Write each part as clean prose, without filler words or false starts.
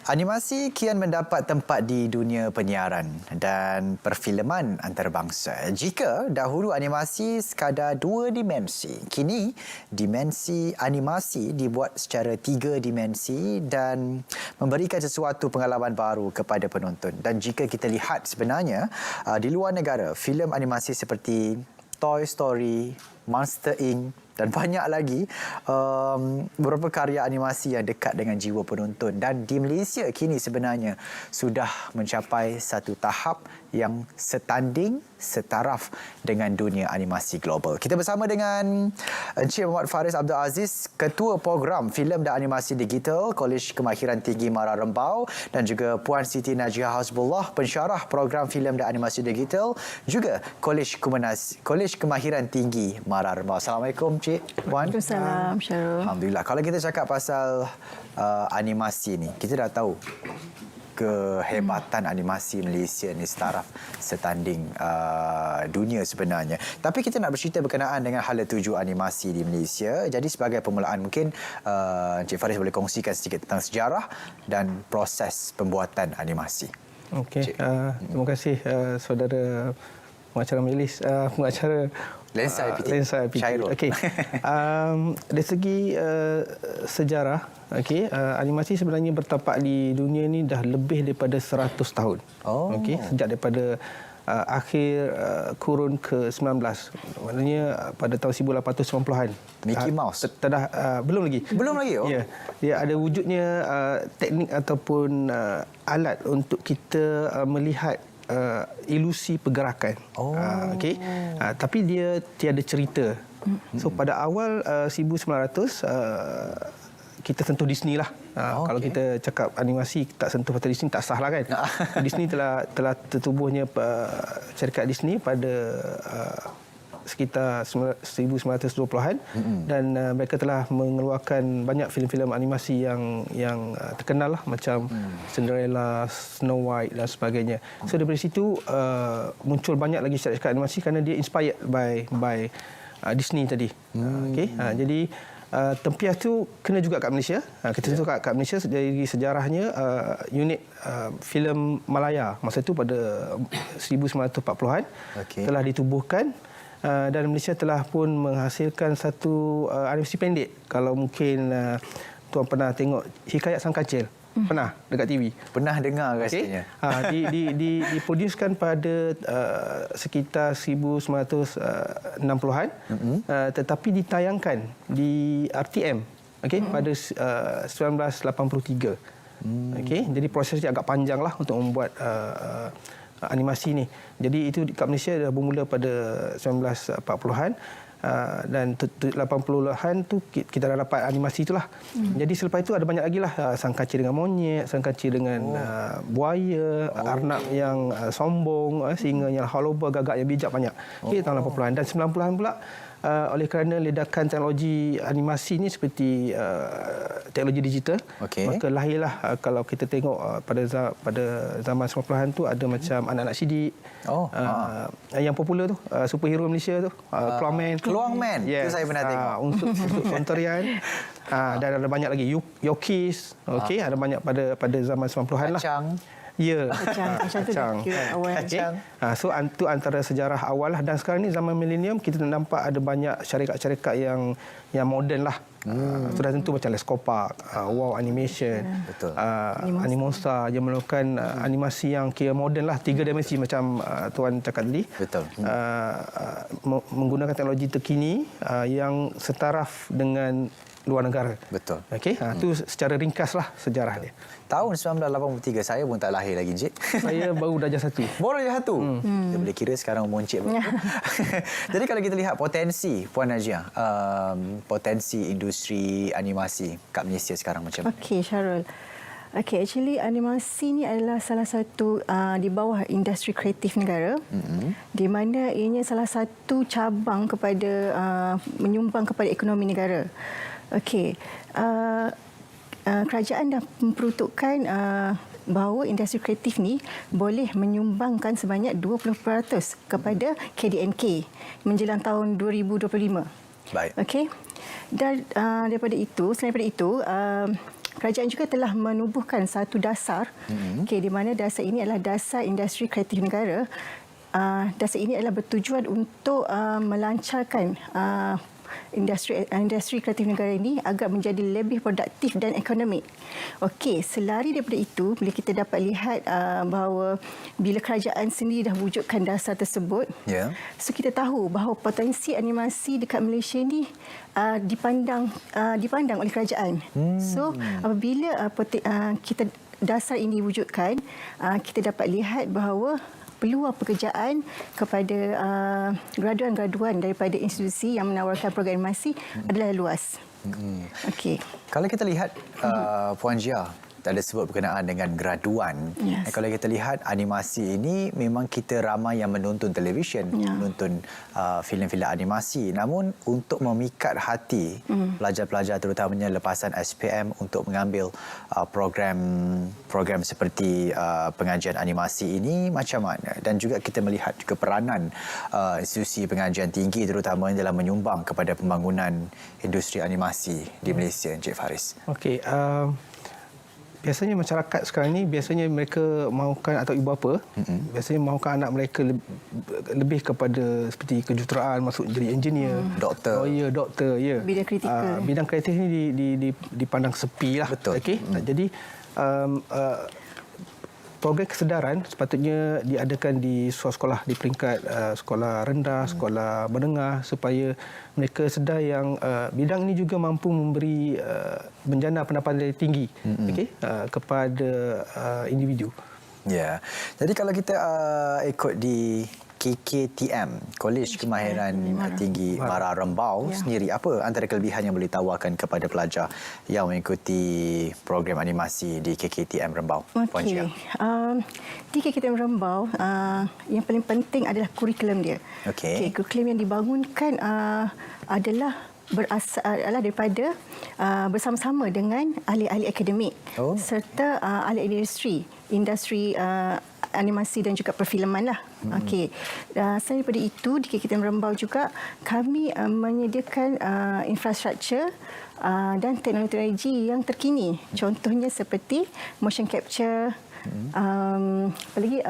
Animasi kian mendapat tempat di dunia penyiaran dan perfilman antarabangsa. Jika dahulu animasi sekadar dua dimensi, kini dimensi animasi dibuat secara tiga dimensi dan memberikan sesuatu pengalaman baru kepada penonton. Dan jika kita lihat sebenarnya di luar negara, filem animasi seperti Toy Story, Monster Inc. dan banyak lagi beberapa karya animasi yang dekat dengan jiwa penonton. Dan di Malaysia kini sebenarnya sudah mencapai satu tahap yang setanding, setaraf dengan dunia animasi global. Kita bersama dengan Encik Muhammad Faris Abdul Aziz, Ketua Program Filem dan Animasi Digital Kolej Kemahiran Tinggi Mara Rembau, dan juga Puan Siti Najihah Hasbullah, Pensyarah Program Filem dan Animasi Digital, juga Kolej Kemahiran Tinggi Mara Rembau. Assalamualaikum, Cik Puan. Waalaikumsalam, Syarul. Alhamdulillah. Kalau kita cakap pasal animasi ni, kita dah tahu kehebatan animasi Malaysia ni setaraf setanding dunia sebenarnya. Tapi kita nak bercerita berkenaan dengan hala tuju animasi di Malaysia. Jadi sebagai permulaan mungkin Encik Faris boleh kongsikan sedikit tentang sejarah dan proses pembuatan animasi. Okey, terima kasih saudara pengacara majlis, pengacara Lensa IPT. Lensa IPT. Okey. Dari segi sejarah, okey, animasi sebenarnya bertapak di dunia ini dah lebih daripada 100 tahun. Oh. Okey, sejak daripada akhir kurun ke-19. Maknanya pada tahun 1890-an. Mickey Mouse. Belum lagi. Belum lagi? Oh. Ya. Dia ada wujudnya teknik ataupun alat untuk kita melihat ilusi pergerakan. Oh. Okey. Tapi dia tiada cerita. So pada awal 1900 kita sentuh Disney lah. Kalau kita cakap animasi tak sentuh pada Disney tak sah lah kan. Disney telah tertubuhnya syarikat Disney pada sekitar 1920-an dan mereka telah mengeluarkan banyak filem-filem animasi yang terkenal lah, macam Cinderella, Snow White dan sebagainya. So daripada situ muncul banyak lagi syarikat animasi kerana dia inspired by Disney tadi. Okey. Jadi tempias tu kena juga kat Malaysia. Kita tentu kat Malaysia dari sejarahnya unit filem Malaya masa itu pada 1940-an telah ditubuhkan. Dan Malaysia telah pun menghasilkan satu animasi pendek. Kalau mungkin tuan pernah tengok Hikayat Sang Kancil, pernah dekat TV? Pernah dengar rasanya. Diproducekan pada sekitar 1960-an, tetapi ditayangkan di RTM, pada 1983. Jadi prosesnya agak panjang lah untuk membuat animasi ni. Jadi itu kat Malaysia dah bermula pada 1940-an dan 80-an tu kita dah dapat animasi itulah. Jadi selepas itu ada banyak lagi lah, Sang Kancil dengan monyet, Sang Kancil dengan buaya, Arnab yang sombong, singa yang haloba, gagak yang bijak, banyak. Tahun 80-an dan 90-an pula oleh kerana ledakan teknologi animasi ni seperti teknologi digital, maka lahirlah kalau kita tengok pada zaman 90-an tu ada macam anak-anak sidik, yang popular tu superhero Malaysia tu, Kluangman. Yes. Itu saya pernah tengok. Untuk Ontorian. Dan ada banyak lagi Yokis, ada banyak pada zaman 90-an lah. Kacang. Ya. Kacang tu awal. So itu antara sejarah awal lah. Dan sekarang ni zaman milenium kita nampak ada banyak syarikat-syarikat yang moden lah. Sudah tentu macam Leskopak, Wow Animation, Animosa yang melakukan animasi yang kira moden lah, tiga dimensi macam tuan cakap tadi. Betul. Menggunakan teknologi terkini yang setaraf dengan luar negara. Betul. Okey, itu secara ringkas lah sejarah dia. Tahun 1983 saya pun tak lahir lagi, Encik. Saya baru darjah 1. Baru darjah 1. Kita boleh kira sekarang umur Encik berapa. Jadi kalau kita lihat potensi Puan Najihah, potensi industri animasi kat Malaysia sekarang macam mana? Okey, Syarul. Okey, actually animasi ni adalah salah satu di bawah industri kreatif negara, di mana ianya salah satu cabang kepada menyumbang kepada ekonomi negara. Okey, kerajaan dah memperuntukkan bahawa industri kreatif ni boleh menyumbangkan sebanyak 20% kepada KDNK menjelang tahun 2025. Baik. Okey. Dan daripada itu, selain daripada itu, kerajaan juga telah menubuhkan satu dasar, okey, di mana dasar ini adalah dasar industri kreatif negara. Dasar ini adalah bertujuan untuk melancarkan industri kreatif negara ini agar menjadi lebih produktif dan ekonomik. Okey, selari daripada itu, bila kita dapat lihat bahawa bila kerajaan sendiri dah wujudkan dasar tersebut, so kita tahu bahawa potensi animasi dekat Malaysia ni dipandang oleh kerajaan. So apabila kita dasar ini wujudkan, kita dapat lihat bahawa peluang pekerjaan kepada graduan-graduan daripada institusi yang menawarkan program animasi adalah luas. Okey. Kalau kita lihat Puan Jia ada sebut berkenaan dengan graduan. Kalau kita lihat animasi ini memang kita ramai yang menonton televisyen, menonton filem-filem animasi. Namun untuk memikat hati pelajar-pelajar terutamanya lepasan SPM untuk mengambil program seperti pengajian animasi ini macam mana? Dan juga kita melihat juga peranan institusi pengajian tinggi terutamanya dalam menyumbang kepada pembangunan industri animasi di Malaysia, Encik Faris. Okey, biasanya masyarakat sekarang ni biasanya mereka mahukan atau ibu bapa biasanya mahukan anak mereka lebih kepada seperti kejuruteraan, masuk jadi engineer, doktor, lawyer, doktor, ya. Bidang kritikal. Bidang kreatif ni dipandang sepi lah. Betul. Okey. Jadi program kesedaran sepatutnya diadakan di sekolah di peringkat sekolah rendah, sekolah menengah supaya mereka sedar yang bidang ini juga mampu memberi menjana pendapatan tinggi kepada individu. Ya. Jadi kalau kita ikut di KKTM, Kolej Kemahiran Tinggi Mara Rembau sendiri, apa antara kelebihan yang boleh tawarkan kepada pelajar yang mengikuti program animasi di KKTM Rembau? Okey. Di KKTM Rembau, yang paling penting adalah kurikulum dia. Okey. Kurikulum yang dibangunkan adalah berasal daripada bersama-sama dengan ahli-ahli akademik serta ahli industri animasi dan juga perfilman lah. Okey. Selain daripada itu, di KKTM Rembau juga kami menyediakan infrastruktur dan teknologi yang terkini. Contohnya seperti motion capture, apa lagi,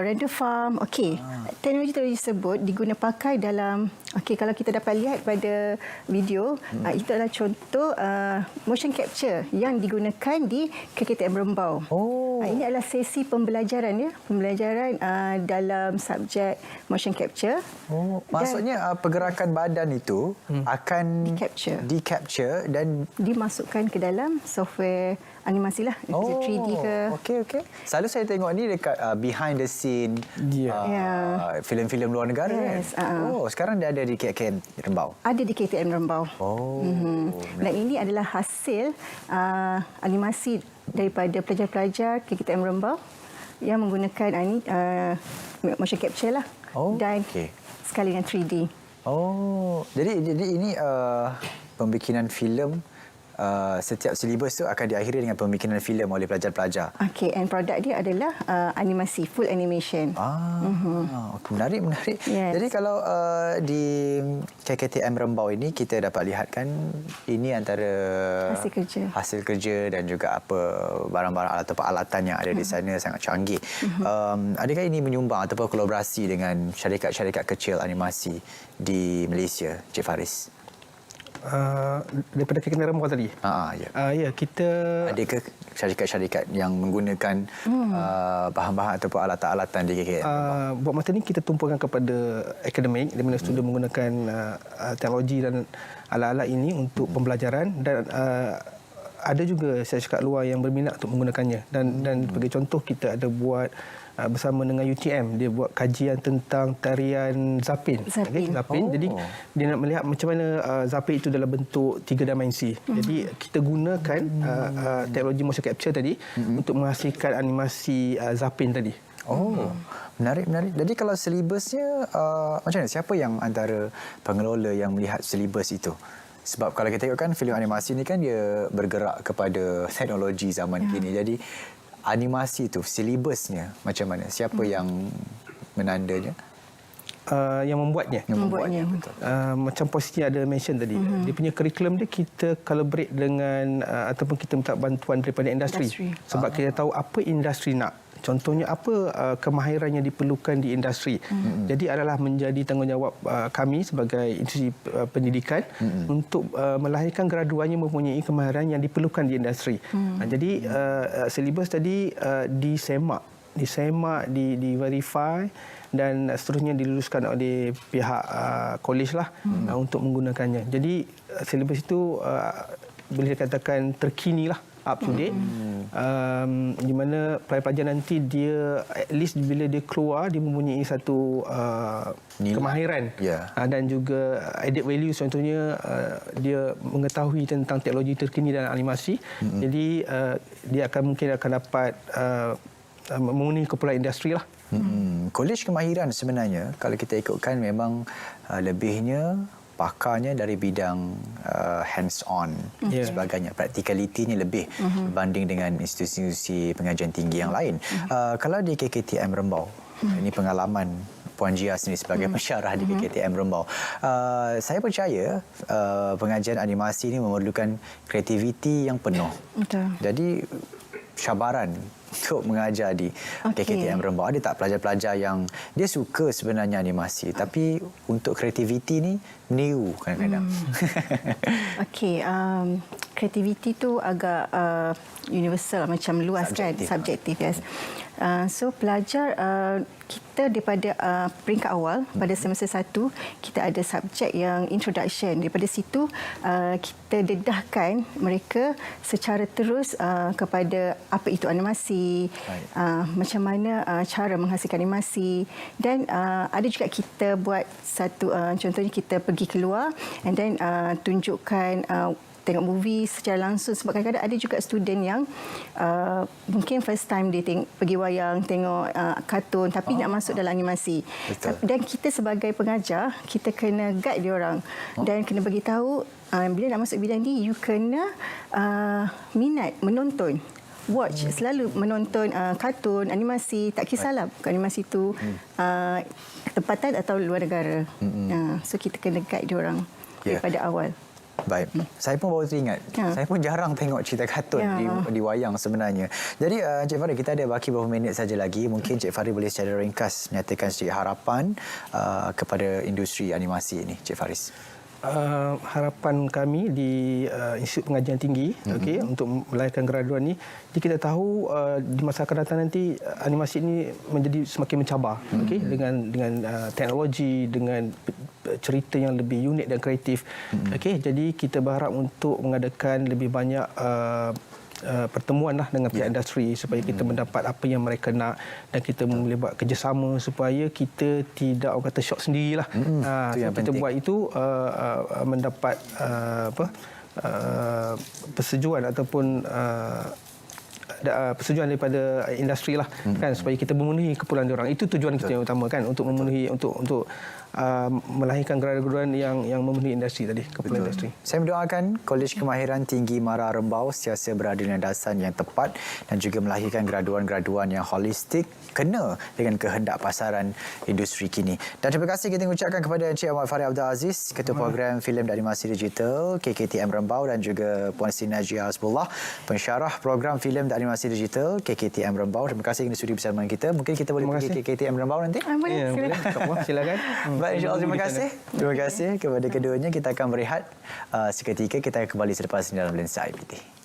render farm. Okey. Teknologi tersebut diguna pakai dalam, kalau kita dapat lihat pada video, itu adalah contoh motion capture yang digunakan di KKTM Rembau. Ini adalah sesi pembelajaran dalam subjek motion capture. Maksudnya pergerakan badan itu akan di capture dan dimasukkan ke dalam software animasi lah, 3D ke. Okey. Selalu saya tengok ni dekat behind the scene filem-filem luar negara kan. Sekarang dia ada di KKTM Rembau. Ada di KKTM Rembau. Dan ini adalah hasil animasi daripada pelajar-pelajar KKTM Rembau yang menggunakan motion capture lah. Dan sekali dengan 3D. Jadi ini pembikinan filem, setiap silibus tu akan diakhiri dengan pembikinan filem oleh pelajar-pelajar. Okey, and produk dia adalah animasi, full animation. Menarik. Yes. Jadi kalau di KKTM Rembau ini kita dapat lihatkan ini antara hasil kerja dan juga apa barang-barang atau peralatan yang ada di sana sangat canggih. Adakah ini menyumbang ataupun kolaborasi dengan syarikat-syarikat kecil animasi di Malaysia, Cik Faris? Daripada KKTM Rembau tadi. Ya, kita ada ke syarikat-syarikat yang menggunakan bahan-bahan ataupun alatan-alatan di KKTM? Buat masa ni kita tumpukan kepada akademik di mana student menggunakan teknologi dan alat-alat ini untuk pembelajaran, dan ada juga syarikat luar yang berminat untuk menggunakannya, dan sebagai contoh kita ada buat bersama dengan UTM, dia buat kajian tentang tarian zapin. Jadi dia nak melihat macam mana zapin itu dalam bentuk 3 dimensi. Jadi kita gunakan teknologi motion capture tadi untuk menghasilkan animasi zapin tadi. Menarik. Jadi kalau silibusnya macam mana? Siapa yang antara pengelola yang melihat silibus itu? Sebab kalau kita tengokkan filem animasi ni kan dia bergerak kepada teknologi zaman kini. Jadi animasi itu silibusnya macam mana? Siapa yang menandanya? yang membuatnya. Macam posisinya ada mention tadi, dia punya kurikulum dia kita collaborate dengan ataupun kita minta bantuan daripada industri. Sebab kita tahu apa industri nak. Contohnya apa kemahiran yang diperlukan di industri. Jadi adalah menjadi tanggungjawab kami sebagai institusi pendidikan untuk melahirkan graduan yang mempunyai kemahiran yang diperlukan di industri. Jadi silibus tadi disemak, di-verify dan seterusnya diluluskan oleh pihak kolej lah untuk menggunakannya. Jadi silibus itu boleh dikatakan terkini lah, up to date. Di mana pelajar nanti dia at least bila dia keluar dia mempunyai satu kemahiran dan juga added value, contohnya dia mengetahui tentang teknologi terkini dalam animasi. Jadi dia mungkin akan dapat memenuhi keperluan industri lah. Kolej kemahiran sebenarnya kalau kita ikutkan memang lebihnya pakarnya dari bidang hands-on sebagainya. Practicality ni lebih berbanding dengan institusi pengajian tinggi yang lain. Kalau di KKTM Rembau, ini pengalaman Puan Jia sendiri sebagai pensyarah di KKTM Rembau. Saya percaya pengajian animasi ini memerlukan kreativiti yang penuh. Jadi cabaran untuk mengajar di KKTM Rembau. Ada tak pelajar-pelajar yang dia suka sebenarnya animasi tapi untuk kreativiti ni meniru kadang-kadang? Kreativiti tu agak universal, macam luas subjektif. Yes. So pelajar kita daripada peringkat awal pada semester 1 kita ada subjek yang introduction. Daripada situ kita dedahkan mereka secara terus kepada apa itu animasi, macam mana cara menghasilkan animasi, dan ada juga kita buat satu contohnya kita pergi keluar and then tunjukkan tengok movie secara langsung, sebab kadang-kadang ada juga student yang mungkin first time dia pergi wayang, tengok kartun tapi nak masuk dalam animasi. Dan kita sebagai pengajar, kita kena guide dia orang dan kena bagi tahu bila nak masuk bidang ni you kena minat menonton. Watch, selalu menonton kartun, animasi, tak kisahlah animasi tu tempatan atau luar negara. So kita kena guide dia orang daripada awal. Baik. Saya pun baru teringat. Saya pun jarang tengok cerita kartun di wayang sebenarnya. Jadi Encik Farid, kita ada baki beberapa minit saja lagi. Mungkin Encik Farid boleh secara ringkas menyatakan sedikit harapan kepada industri animasi ini, Encik Faris. Harapan kami di Institut Pengajian Tinggi untuk melahirkan graduan ni, jadi kita tahu di masa akan datang nanti animasi ini menjadi semakin mencabar dengan teknologi, dengan cerita yang lebih unik dan kreatif. Jadi kita berharap untuk mengadakan lebih banyak pertemuan dengan pihak industri supaya kita mendapat apa yang mereka nak dan kita boleh buat kerjasama supaya kita tidak orang kata shot sendirilah. Kita buat itu mendapat persetujuan ataupun persetujuan daripada industri lah, kan, supaya kita memenuhi keperluan diorang. Itu tujuan kita yang utama, kan, untuk memenuhi untuk melahirkan graduan yang memenuhi industri tadi, keperluan industri. Saya mendoakan Kolej Kemahiran Tinggi Mara Rembau sentiasa berada di landasan yang tepat dan juga melahirkan graduan-graduan yang holistik kena dengan kehendak pasaran industri kini. Dan terima kasih kita ucapkan kepada Encik Ahmad Farid Abdul Aziz, Ketua Program Filem dan Animasi Digital KKTM Rembau, dan juga Puan Siti Najia Hasbullah, Pensyarah Program Filem dan Animasi Digital KKTM Rembau. Terima kasih kerana sudi bersama kita. Mungkin kita boleh pergi KKTM Rembau nanti? Boleh, silakan. Baik, insyaAllah, terima kasih. Terima kasih kepada keduanya. Kita akan berehat seketika. Kita akan kembali selepas ini dalam Lensa IPT.